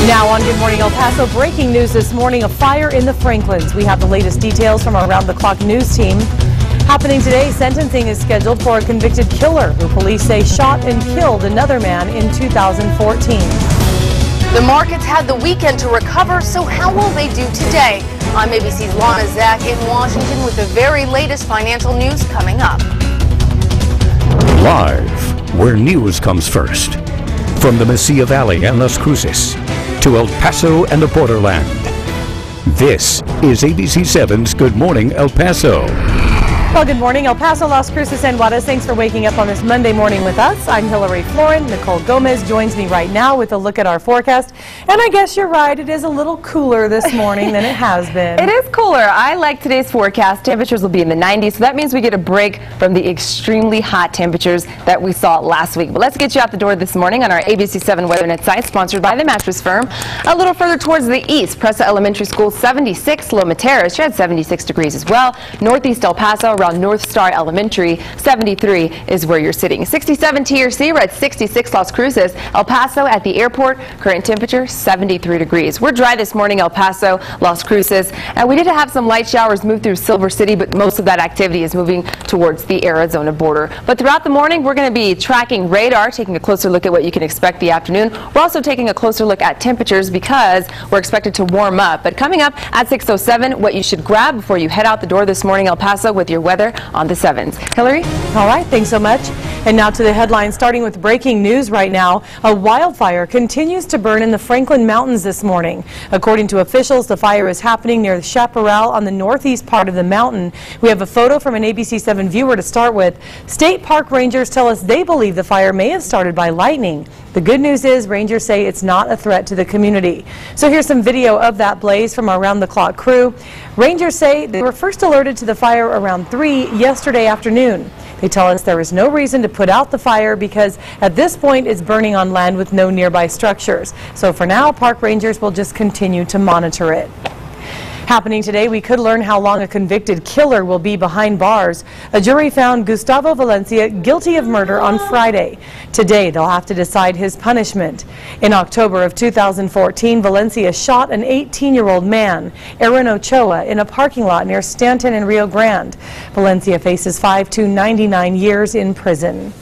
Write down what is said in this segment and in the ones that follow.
Now on Good Morning El Paso, breaking news this morning, a fire in the Franklins. We have the latest details from our round-the-clock news team. Happening today, sentencing is scheduled for a convicted killer who police say shot and killed another man in 2014. The markets had the weekend to recover, so how will they do today? I'm ABC's Lana Zach in Washington with the very latest financial news coming up. Live, where news comes first. From the Mesilla Valley and Las Cruces to El Paso and the borderland. This is ABC 7's Good Morning El Paso. Well, good morning, El Paso, Las Cruces, and Juarez. Thanks for waking up on this Monday morning with us. I'm Hillary Floren. Nicole Gomez joins me right now with a look at our forecast. And I guess you're right, it is a little cooler this morning than it has been. It is cooler. I like today's forecast. Temperatures will be in the 90s, so that means we get a break from the extremely hot temperatures that we saw last week. But let's get you out the door this morning on our ABC 7 WeatherNet site, sponsored by the Mattress Firm. A little further towards the east, Presa Elementary School 76, Loma Terrace, you had 76 degrees as well. Northeast El Paso, around North Star Elementary, 73 is where you're sitting. 67 TRC, we're at 66 Las Cruces. El Paso at the airport, current temperature 73 degrees. We're dry this morning, El Paso, Las Cruces, and we did have some light showers move through Silver City, but most of that activity is moving towards the Arizona border. But throughout the morning, we're going to be tracking radar, taking a closer look at what you can expect the afternoon. We're also taking a closer look at temperatures because we're expected to warm up. But coming up at 6:07, what you should grab before you head out the door this morning, El Paso, with your weather on the 7s. Hillary? All right, thanks so much. And now to the headlines, starting with breaking news right now. A wildfire continues to burn in the Franklin Mountains this morning. According to officials, the fire is happening near the Chaparral on the northeast part of the mountain. We have a photo from an ABC 7 viewer to start with. State park rangers tell us they believe the fire may have started by lightning. The good news is rangers say it's not a threat to the community. So here's some video of that blaze from our round-the-clock crew. Rangers say they were first alerted to the fire around 3 yesterday afternoon. They tell us there is no reason to put out the fire because at this point it's burning on land with no nearby structures. So for now, park rangers will just continue to monitor it. Happening today, we could learn how long a convicted killer will be behind bars. A jury found Gustavo Valencia guilty of murder on Friday. Today, they'll have to decide his punishment. In October of 2014, Valencia shot an 18-year-old man, Aaron Ochoa, in a parking lot near Stanton and Rio Grande. Valencia faces 5 to 99 years in prison.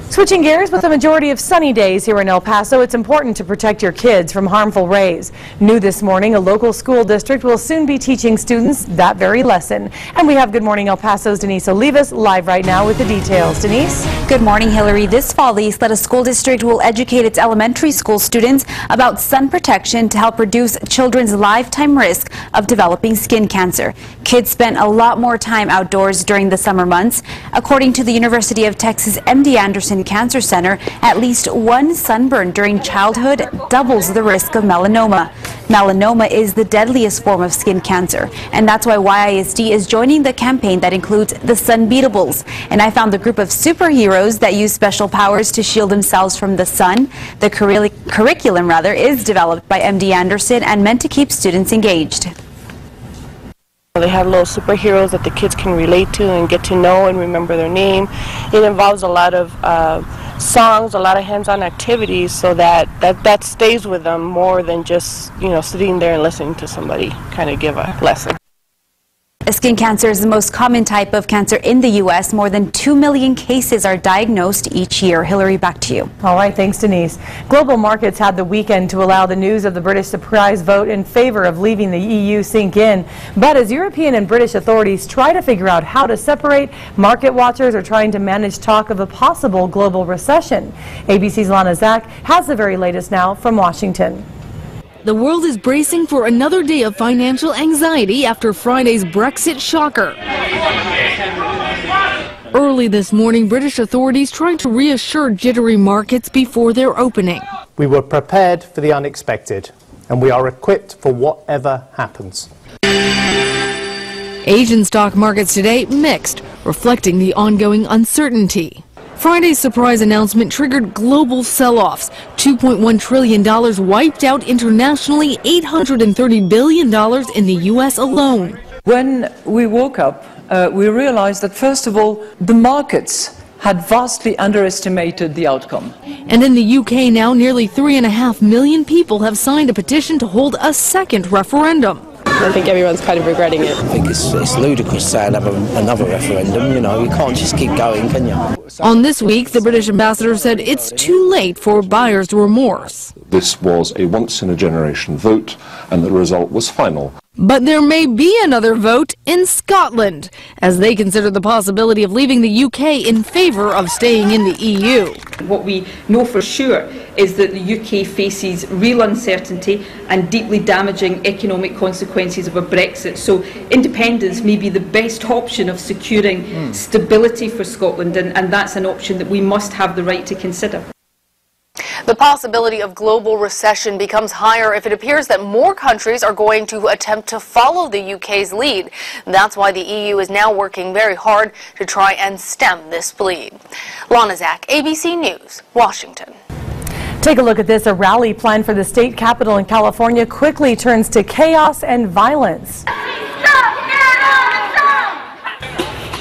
Switching gears, with a majority of sunny days here in El Paso, it's important to protect your kids from harmful rays. New this morning, a local school district will soon be teaching students that very lesson. And we have Good Morning El Paso's Denise Olivas live right now with the details. Denise? Good morning, Hillary. This fall, the Isleta School District will educate its elementary school students about sun protection to help reduce children's lifetime risk of developing skin cancer. Kids spend a lot more time outdoors during the summer months. According to the University of Texas MD Anderson Cancer Center, at least one sunburn during childhood doubles the risk of melanoma. Melanoma is the deadliest form of skin cancer, and that's why YISD is joining the campaign that includes the Sunbeatables. And I found the group of superheroes that use special powers to shield themselves from the sun. The curriculum is developed by MD Anderson and meant to keep students engaged. They have little superheroes that the kids can relate to and get to know and remember their name. It involves a lot of songs, a lot of hands-on activities, so that stays with them more than just, sitting there and listening to somebody kind of give a lesson. Skin cancer is the most common type of cancer in the U.S. More than 2 million cases are diagnosed each year. Hillary, back to you. All right, thanks, Denise. Global markets had the weekend to allow the news of the British surprise vote in favor of leaving the EU sink in. But as European and British authorities try to figure out how to separate, market watchers are trying to manage talk of a possible global recession. ABC's Lana Zach has the very latest now from Washington. The world is bracing for another day of financial anxiety after Friday's Brexit shocker. Early this morning, British authorities tried to reassure jittery markets before their opening. We were prepared for the unexpected, and we are equipped for whatever happens. Asian stock markets today mixed, reflecting the ongoing uncertainty. Friday's surprise announcement triggered global sell-offs. $2.1 trillion wiped out internationally, $830 billion in the U.S. alone. When we woke up, we realized that, first of all, the markets had vastly underestimated the outcome. And in the UK now, nearly 3.5 million people have signed a petition to hold a second referendum. I think everyone's kind of regretting it. I think it's ludicrous to have another referendum, you know, you can't just keep going, can you? On this week, the British ambassador said it's too late for buyer's remorse. This was a once-in-a-generation vote, and the result was final. But there may be another vote in Scotland, as they consider the possibility of leaving the UK in favour of staying in the EU. What we know for sure is that the UK faces real uncertainty and deeply damaging economic consequences of a Brexit. So independence may be the best option of securing stability for Scotland, and that's an option that we must have the right to consider. The possibility of global recession becomes higher if it appears that more countries are going to attempt to follow the UK's lead. That's why the EU is now working very hard to try and stem this bleed. Lana Zach, ABC News, Washington. Take a look at this. A rally planned for the state capitol in California quickly turns to chaos and violence.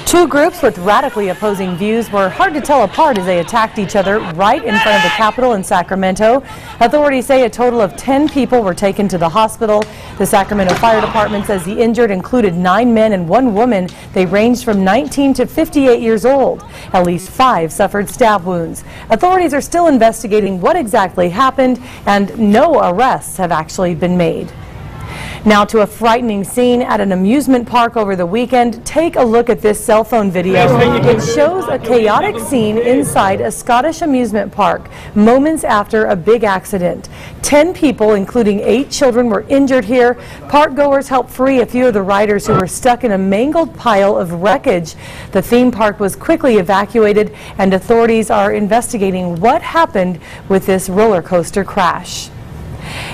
Two groups with radically opposing views were hard to tell apart as they attacked each other right in front of the Capitol in Sacramento. Authorities say a total of 10 people were taken to the hospital. The Sacramento Fire Department says the injured included 9 men and 1 woman. They ranged from 19 to 58 years old. At least 5 suffered stab wounds. Authorities are still investigating what exactly happened, and no arrests have actually been made. Now to a frightening scene at an amusement park over the weekend. Take a look at this cell phone video. It shows a chaotic scene inside a Scottish amusement park moments after a big accident. 10 people, including 8 children, were injured here. Park goers helped free a few of the riders who were stuck in a mangled pile of wreckage. The theme park was quickly evacuated, and authorities are investigating what happened with this roller coaster crash.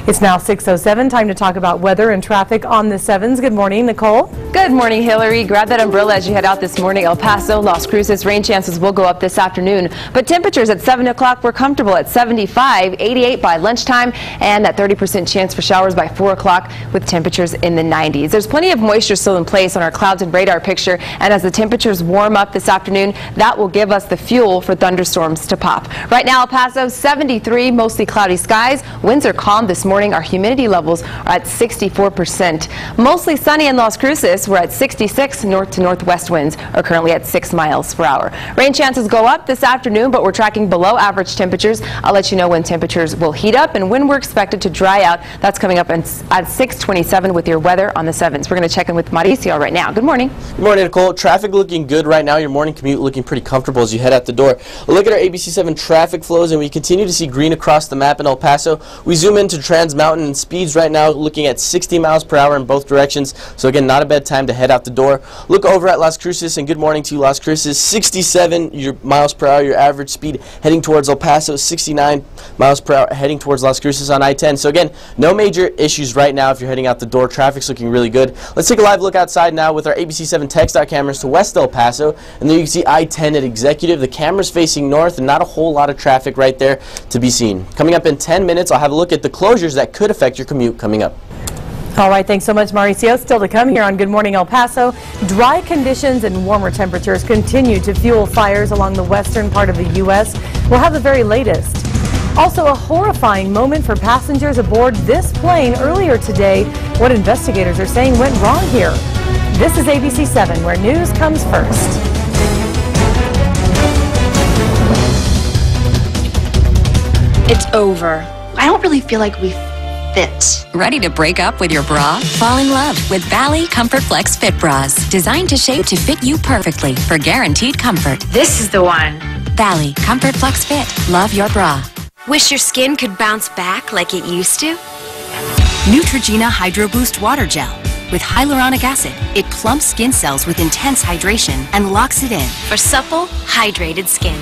It's now 6:07. Time to talk about weather and traffic on the 7s. Good morning, Nicole. Good morning, Hillary. Grab that umbrella as you head out this morning. El Paso, Las Cruces, rain chances will go up this afternoon. But temperatures at 7 o'clock were comfortable at 75, 88 by lunchtime, and that 30% chance for showers by 4 o'clock with temperatures in the 90s. There's plenty of moisture still in place on our clouds and radar picture, and as the temperatures warm up this afternoon, that will give us the fuel for thunderstorms to pop. Right now, El Paso, 73, mostly cloudy skies. Winds are calm this morning. Our humidity levels are at 64%. Mostly sunny in Las Cruces. We're at 66. North to northwest winds are currently at 6 miles per hour. Rain chances go up this afternoon, but we're tracking below average temperatures. I'll let you know when temperatures will heat up and when we're expected to dry out. That's coming up at 6:27 with your weather on the 7s. We're going to check in with Mauricio right now. Good morning. Good morning, Nicole. Traffic looking good right now. Your morning commute looking pretty comfortable as you head out the door. Look at our ABC7 traffic flows, and we continue to see green across the map in El Paso. We zoom into Trans Mountain, and speeds right now looking at 60 miles per hour in both directions. So again, not a bad time to head out the door. Look over at Las Cruces, and good morning to you, Las Cruces. 67 miles per hour, your average speed heading towards El Paso. 69 miles per hour heading towards Las Cruces on I-10. So again, no major issues right now if you're heading out the door. Traffic's looking really good. Let's take a live look outside now with our ABC7 TxDOT cameras to West El Paso, and there you can see I-10 at Executive. The camera's facing north, and not a whole lot of traffic right there to be seen. Coming up in 10 minutes, I'll have a look at the closures that could affect your commute coming up. All right, thanks so much, Mauricio. Still to come here on Good Morning El Paso. Dry conditions and warmer temperatures continue to fuel fires along the western part of the U.S. We'll have the very latest. Also, a horrifying moment for passengers aboard this plane earlier today. What investigators are saying went wrong here. This is ABC7, where news comes first. It's over. I don't really feel like we fit. Ready to break up with your bra? Fall in love with Bally Comfort Flex Fit Bras. Designed to shape to fit you perfectly for guaranteed comfort. This is the one. Bally Comfort Flex Fit. Love your bra. Wish your skin could bounce back like it used to? Neutrogena Hydro Boost Water Gel. With hyaluronic acid, it plumps skin cells with intense hydration and locks it in. For supple, hydrated skin.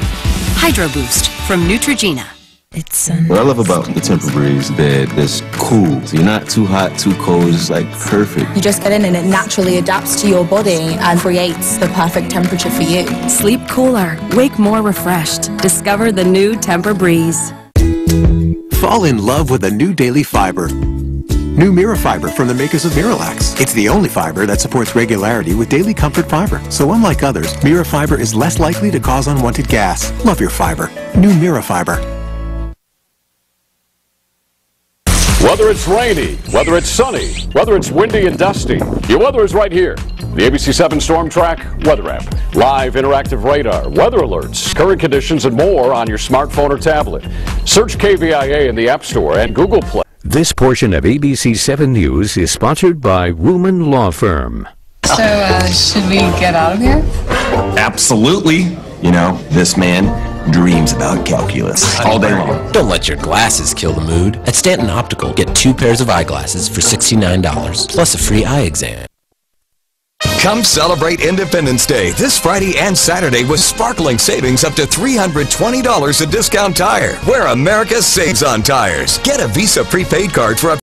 Hydro Boost from Neutrogena. What I love about the Tempur-Breeze bed is cool. So you're not too hot, too cold. It's just like perfect. You just get in and it naturally adapts to your body and creates the perfect temperature for you. Sleep cooler. Wake more refreshed. Discover the new Tempur-Breeze. Fall in love with a new daily fiber. New Mira Fiber from the makers of Miralax. It's the only fiber that supports regularity with daily comfort fiber. So unlike others, Mira Fiber is less likely to cause unwanted gas. Love your fiber. New Mira Fiber. Whether it's rainy, whether it's sunny, whether it's windy and dusty, your weather is right here. The ABC7 Storm Track weather app. Live interactive radar, weather alerts, current conditions, and more on your smartphone or tablet. Search KVIA in the App Store and Google Play. This portion of ABC7 News is sponsored by Ruhlman Law Firm. So, should we get out of here? Absolutely. You know, this man dreams about calculus all day long. Don't let your glasses kill the mood. At Stanton Optical, get 2 pairs of eyeglasses for $69, plus a free eye exam. Come celebrate Independence Day this Friday and Saturday with sparkling savings up to $320 at Discount Tire, where America saves on tires. Get a Visa prepaid card for up